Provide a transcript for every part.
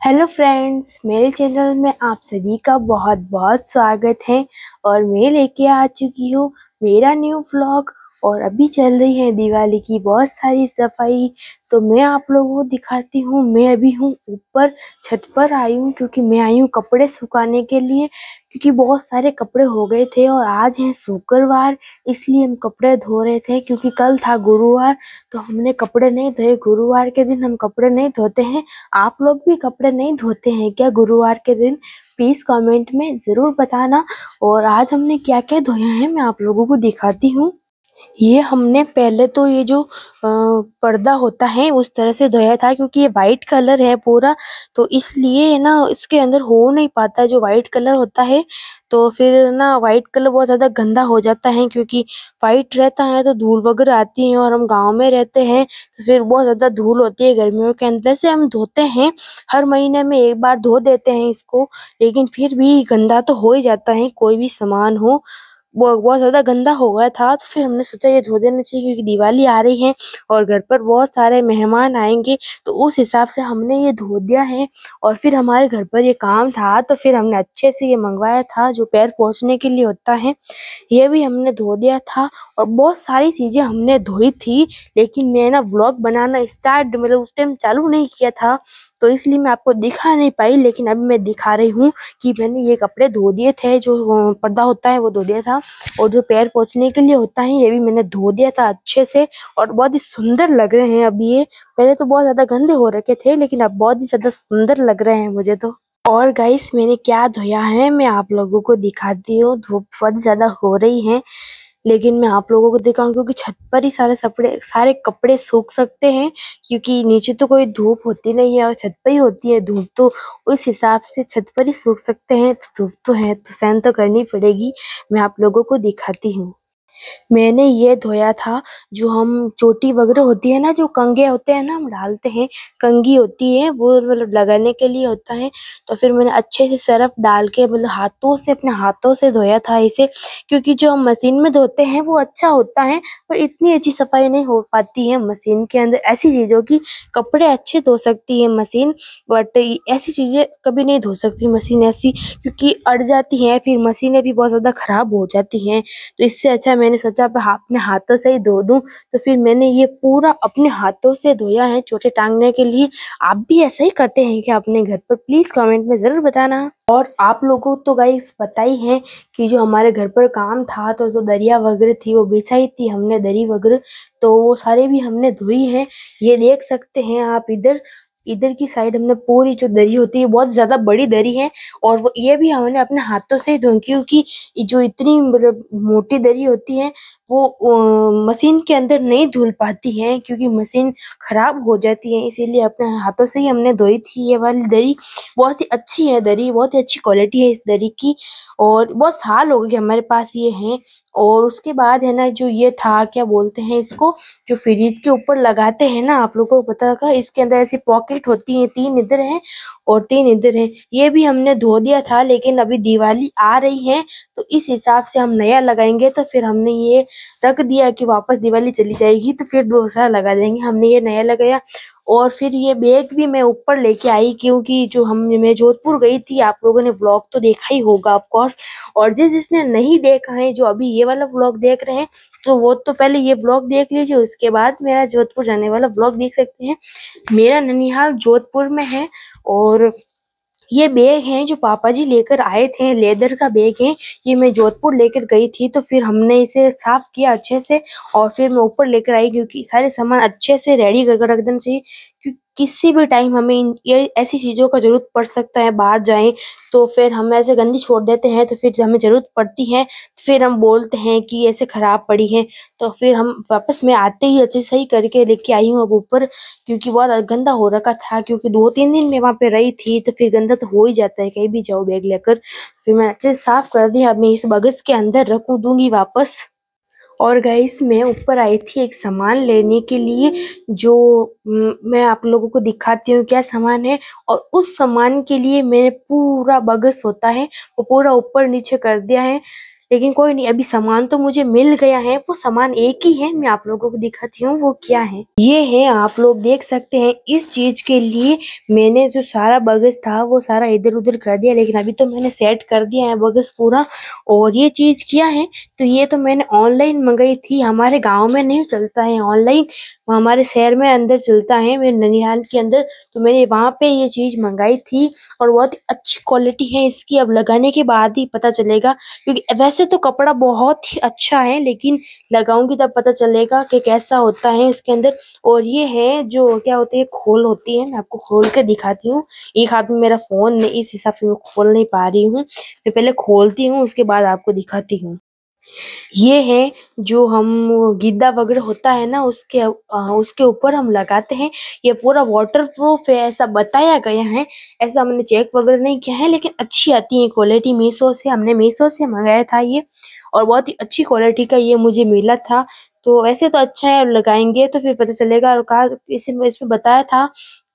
Hello friends, मेरे channel में आप सभी का बहुत बहुत स्वागत है। और मैं लेके आ चुकी हूँ मेरा न्यू व्लॉग। और अभी चल रही है दिवाली की बहुत सारी सफाई। तो मैं आप लोगों को दिखाती हूँ। मैं अभी हूँ ऊपर छत पर आई हूँ क्योंकि मैं आई हूँ कपड़े सुखाने के लिए, क्योंकि बहुत सारे कपड़े हो गए थे और आज है शुक्रवार, इसलिए हम कपड़े धो रहे थे। क्योंकि कल था गुरुवार तो हमने कपड़े नहीं धोए। गुरुवार के दिन हम कपड़े नहीं धोते हैं। आप लोग भी कपड़े नहीं धोते हैं क्या गुरुवार के दिन? प्लीज कमेंट में जरूर बताना। और आज हमने क्या क्या धोया है मैं आप लोगों को दिखाती हूँ। ये हमने पहले तो ये जो पर्दा होता है उस तरह से धोया था, क्योंकि ये वाइट कलर है पूरा, तो इसलिए ना इसके अंदर हो नहीं पाता जो वाइट कलर होता है। तो फिर ना वाइट कलर बहुत ज्यादा गंदा हो जाता है, क्योंकि वाइट रहता है तो धूल वगैरह आती है और हम गांव में रहते हैं तो फिर बहुत ज्यादा धूल होती है गर्मियों के अंदर। से हम धोते हैं, हर महीने में एक बार धो देते हैं इसको, लेकिन फिर भी गंदा तो हो ही जाता है कोई भी सामान हो। वो बहुत ज़्यादा गंदा हो गया था तो फिर हमने सोचा ये धो देना चाहिए, क्योंकि दिवाली आ रही है और घर पर बहुत सारे मेहमान आएंगे, तो उस हिसाब से हमने ये धो दिया है। और फिर हमारे घर पर ये काम था तो फिर हमने अच्छे से ये मंगवाया था जो पैर पोंछने के लिए होता है, ये भी हमने धो दिया था। और बहुत सारी चीजें हमने धोई थी, लेकिन मैं ना व्लॉग बनाना स्टार्ट मतलब उस टाइम चालू नहीं किया था, तो इसलिए मैं आपको दिखा नहीं पाई। लेकिन अभी मैं दिखा रही हूँ कि मैंने ये कपड़े धो दिए थे, जो पर्दा होता है वो धो दिया था, और जो पैर पोंछने के लिए होता है ये भी मैंने धो दिया था अच्छे से। और बहुत ही सुंदर लग रहे हैं अभी ये। पहले तो बहुत ज्यादा गंदे हो रखे थे, लेकिन अब बहुत ही ज्यादा सुंदर लग रहे हैं मुझे तो। और गाइस, मैंने क्या धोया है मैं आप लोगों को दिखाती हूँ। धूप बहुत ज्यादा हो रही है, लेकिन मैं आप लोगों को दिखाऊं क्योंकि छत पर ही सारे कपड़े सूख सकते हैं, क्योंकि नीचे तो कोई धूप होती नहीं है और छत पर ही होती है धूप, तो उस हिसाब से छत पर ही सूख सकते हैं। तो धूप तो है तो सहन तो करनी पड़ेगी। मैं आप लोगों को दिखाती हूँ। मैंने ये धोया था, जो हम चोटी वगैरह होती है ना, जो कंघे होते हैं ना हम डालते हैं, कंघी होती है वो मतलब लगाने के लिए होता है। तो फिर मैंने अच्छे से सरफ डाल के मतलब हाथों से अपने हाथों से धोया था इसे, क्योंकि जो हम मशीन में धोते हैं वो अच्छा होता है पर इतनी अच्छी सफाई नहीं हो पाती है मशीन के अंदर। ऐसी चीजों की कपड़े अच्छे धो सकती है मशीन, बट ऐसी चीजें कभी नहीं धो सकती मशीन ऐसी, क्योंकि अड़ जाती हैं, फिर मशीनें भी बहुत ज्यादा खराब हो जाती हैं। तो इससे अच्छा मैंने सोचा अपने हाथों से ही धो दूं। तो फिर मैंने ये पूरा अपने हाथों से धोया है चोटी टांगने के लिए। आप भी ऐसा ही करते हैं क्या अपने घर पर? प्लीज कमेंट में जरूर बताना। और आप लोगों को तो गाइस पता ही है कि जो हमारे घर पर काम था, तो जो दरिया वगैरह थी वो बिछाई थी हमने, दरी वगैरह, तो वो सारे भी हमने धोई है। ये देख सकते हैं आप, इधर इधर की साइड हमने पूरी जो दरी होती है, बहुत ज्यादा बड़ी दरी है, और वो ये भी हमने अपने हाथों से ही धोई, क्योंकि जो इतनी मतलब मोटी दरी होती है वो मशीन के अंदर नहीं धुल पाती है, क्योंकि मशीन खराब हो जाती है, इसीलिए अपने हाथों से ही हमने धोई थी ये वाली दरी। बहुत ही अच्छी है दरी, बहुत ही अच्छी क्वालिटी है इस दरी की, और बहुत साल हो गए हमारे पास ये है। और उसके बाद है ना, जो ये था क्या बोलते हैं इसको, जो फ्रिज के ऊपर लगाते हैं ना, आप लोगों को पता होगा, इसके अंदर ऐसी पॉकेट होती है, 3 इधर है और 3 इधर है। ये भी हमने धो दिया था, लेकिन अभी दिवाली आ रही है तो इस हिसाब से हम नया लगाएंगे, तो फिर हमने ये रख दिया कि वापस दिवाली चली जाएगी तो फिर दूसरा लगा देंगे। हमने ये नया लगाया। और फिर ये बैग भी मैं ऊपर लेके आई, क्योंकि जो मैं जोधपुर गई थी, आप लोगों ने व्लॉग तो देखा ही होगा ऑफ कोर्स। और जिसने नहीं देखा है, जो अभी ये वाला व्लॉग देख रहे हैं, तो वो तो पहले ये व्लॉग देख लीजिए, उसके बाद मेरा जोधपुर जाने वाला व्लॉग देख सकते हैं। मेरा ननिहाल जोधपुर में है। और ये बैग हैं जो पापा जी लेकर आए थे, लेदर का बैग है। ये मैं जोधपुर लेकर गई थी, तो फिर हमने इसे साफ किया अच्छे से, और फिर मैं ऊपर लेकर आई, क्योंकि सारे सामान अच्छे से रेडी करके रख देना चाहिए, क्योंकि किसी भी टाइम हमें ये ऐसी चीजों का जरूरत पड़ सकता है, बाहर जाएं तो फिर हम ऐसे गंदी छोड़ देते हैं, तो फिर हमें जरूरत पड़ती है तो फिर हम बोलते हैं कि ऐसे खराब पड़ी है। तो फिर हम वापस मैं आते ही अच्छे सही करके लेके आई हूँ अब ऊपर, क्योंकि बहुत गंदा हो रखा था, क्योंकि 2-3 दिन मैं वहां पे रही थी, तो फिर गंदा तो हो ही जाता है कहीं भी जाओ बैग लेकर। फिर मैं अच्छे से साफ कर दिया, अब मैं इस बगस के अंदर रखू दूंगी वापस। और गाइस, मैं ऊपर आई थी एक सामान लेने के लिए, जो मैं आप लोगों को दिखाती हूँ क्या सामान है। और उस सामान के लिए मैंने पूरा बगस होता है वो पूरा ऊपर नीचे कर दिया है, लेकिन कोई नहीं, अभी सामान तो मुझे मिल गया है। वो सामान एक ही है, मैं आप लोगों को दिखाती हूँ वो क्या है। ये है, आप लोग देख सकते हैं। इस चीज के लिए मैंने जो सारा बगस था वो सारा इधर उधर कर दिया, लेकिन अभी तो मैंने सेट कर दिया है बगस पूरा। और ये चीज क्या है, तो ये तो मैंने ऑनलाइन मंगाई थी। हमारे गांव में नहीं चलता है ऑनलाइन, हमारे शहर में अंदर चलता है, मेरे ननिहाल के अंदर। तो मैंने वहां पे ये चीज मंगाई थी और बहुत ही अच्छी क्वालिटी है इसकी। अब लगाने के बाद ही पता चलेगा, क्योंकि वैसे तो कपड़ा बहुत ही अच्छा है, लेकिन लगाऊंगी तब पता चलेगा कि कैसा होता है इसके अंदर। और ये है जो क्या होती है, खोल होती है। मैं आपको खोल के दिखाती हूँ। एक हाथ में मेरा फोन है, इस हिसाब से मैं खोल नहीं पा रही हूँ। मैं पहले खोलती हूँ, उसके बाद आपको दिखाती हूँ। ये है जो हम गीदा वगैरह होता है ना, उसके ऊपर हम लगाते हैं। ये पूरा वाटर प्रूफ है ऐसा बताया गया है। ऐसा हमने चेक वगैरह नहीं किया है, लेकिन अच्छी आती है क्वालिटी। मीशो से हमने मीशो से मंगाया था ये, और बहुत ही अच्छी क्वालिटी का ये मुझे मिला था। तो वैसे तो अच्छा है, लगाएंगे तो फिर पता चलेगा। और कहा इसमें बताया था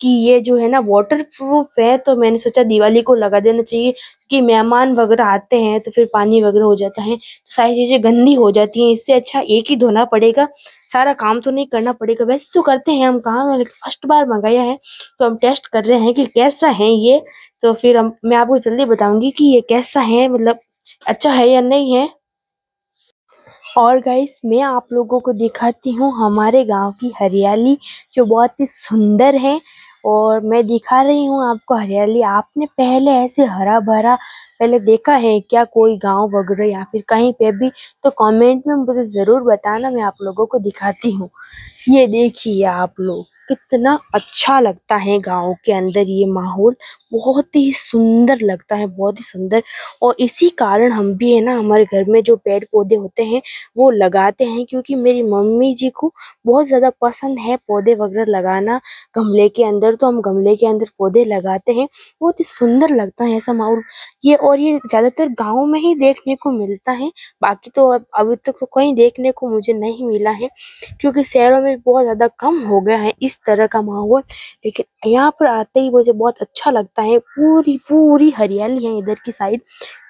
कि ये जो है ना वाटर प्रूफ है, तो मैंने सोचा दिवाली को लगा देना चाहिए, कि मेहमान वगैरह आते हैं तो फिर पानी वगैरह हो जाता है, तो सारी चीजें गंदी हो जाती हैं। इससे अच्छा एक ही धोना पड़ेगा, सारा काम तो नहीं करना पड़ेगा। वैसे तो करते हैं हम काम, लेकिन फर्स्ट बार मंगाया है तो हम टेस्ट कर रहे हैं कि कैसा है ये। तो फिर मैं आपको जल्दी बताऊंगी कि ये कैसा है, मतलब अच्छा है या नहीं है। और गाइस, मैं आप लोगों को दिखाती हूँ हमारे गांव की हरियाली, जो बहुत ही सुंदर है। और मैं दिखा रही हूँ आपको हरियाली। आपने पहले ऐसे हरा भरा पहले देखा है क्या, कोई गांव वगैरह या फिर कहीं पे भी? तो कमेंट में मुझे जरूर बताना, मैं आप लोगों को दिखाती हूँ। ये देखिए आप लोग, कितना अच्छा लगता है गांव के अंदर ये माहौल। बहुत ही सुंदर लगता है, बहुत ही सुंदर। और इसी कारण हम भी है ना, हमारे घर में जो पेड़ पौधे होते हैं वो लगाते हैं, क्योंकि मेरी मम्मी जी को बहुत ज्यादा पसंद है पौधे वगैरह लगाना गमले के अंदर। तो हम गमले के अंदर पौधे लगाते हैं। बहुत ही सुंदर लगता है ऐसा माहौल ये। और ये ज्यादातर गाँव में ही देखने को मिलता है। बाकी तो अभी तक तो कहीं देखने को मुझे नहीं मिला है, क्योंकि शहरों में बहुत ज्यादा कम हो गया है इस तरह का माहौल। लेकिन यहाँ पर आते ही मुझे बहुत अच्छा लगता है। पूरी पूरी हरियाली है इधर की साइड।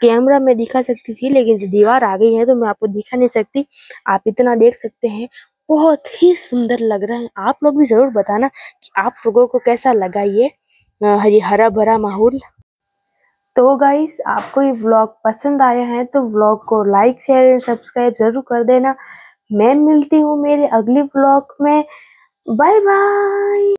कैमरा में दिखा सकती थी, लेकिन जो दीवार आ गई है तो मैं आपको दिखा नहीं सकती। आप इतना देख सकते हैं, बहुत ही सुंदर लग रहा है। आप लोग भी जरूर बताना कि आप लोगों को कैसा लगा ये हरी हरा भरा माहौल। तो गाइस, आपको ये व्लॉग पसंद आया है तो व्लॉग को लाइक शेयर एंड सब्सक्राइब जरूर कर देना। मैं मिलती हूँ मेरे अगली व्लॉग में। Bye bye.